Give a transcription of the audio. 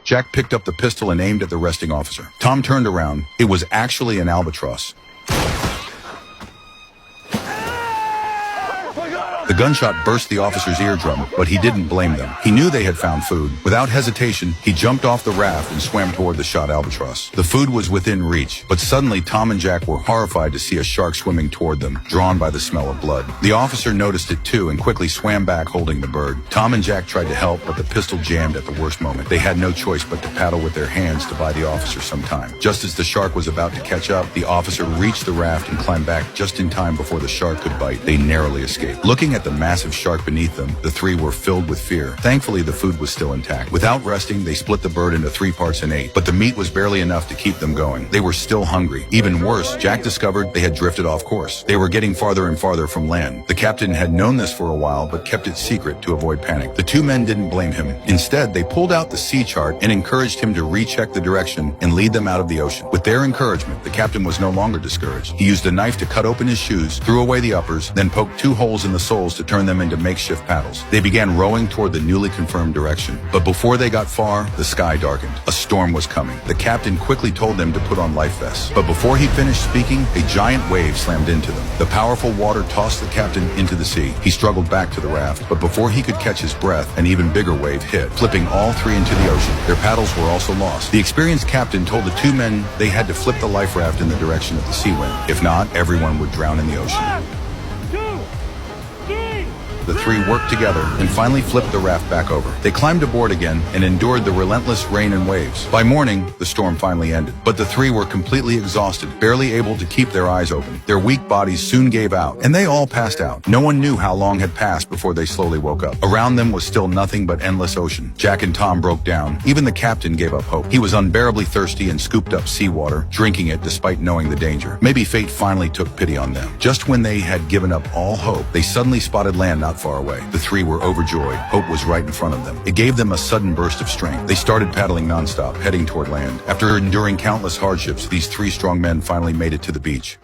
Jack picked up the pistol and aimed at the resting officer. Tom turned around. It was actually an albatross. The gunshot burst the officer's eardrum, but he didn't blame them. He knew they had found food. Without hesitation, he jumped off the raft and swam toward the shot albatross. The food was within reach, but suddenly Tom and Jack were horrified to see a shark swimming toward them, drawn by the smell of blood. The officer noticed it too and quickly swam back holding the bird. Tom and Jack tried to help, but the pistol jammed at the worst moment. They had no choice but to paddle with their hands to buy the officer some time. Just as the shark was about to catch up, the officer reached the raft and climbed back just in time before the shark could bite. They narrowly escaped. Looking at the massive shark beneath them, the three were filled with fear. Thankfully, the food was still intact. Without resting, they split the bird into 3 parts and ate, but the meat was barely enough to keep them going. They were still hungry. Even worse, Jack discovered they had drifted off course. They were getting farther and farther from land. The captain had known this for a while, but kept it secret to avoid panic. The 2 men didn't blame him. Instead, they pulled out the sea chart and encouraged him to recheck the direction and lead them out of the ocean. With their encouragement, the captain was no longer discouraged. He used a knife to cut open his shoes, threw away the uppers, then poked 2 holes in the soles to turn them into makeshift paddles. They began rowing toward the newly confirmed direction. But before they got far, the sky darkened. A storm was coming. The captain quickly told them to put on life vests. But before he finished speaking, a giant wave slammed into them. The powerful water tossed the captain into the sea. He struggled back to the raft, but before he could catch his breath, an even bigger wave hit, flipping all 3 into the ocean. Their paddles were also lost. The experienced captain told the 2 men they had to flip the life raft in the direction of the sea wind. If not, everyone would drown in the ocean. The 3 worked together and finally flipped the raft back over. They climbed aboard again and endured the relentless rain and waves. By morning, the storm finally ended, but the 3 were completely exhausted, barely able to keep their eyes open. Their weak bodies soon gave out, and they all passed out. No one knew how long had passed before they slowly woke up. Around them was still nothing but endless ocean. Jack and Tom broke down. Even the captain gave up hope. He was unbearably thirsty and scooped up seawater, drinking it despite knowing the danger. Maybe fate finally took pity on them. Just when they had given up all hope, they suddenly spotted land not far away. The 3 were overjoyed. Hope was right in front of them. It gave them a sudden burst of strength. They started paddling nonstop, heading toward land. After enduring countless hardships, these 3 strong men finally made it to the beach.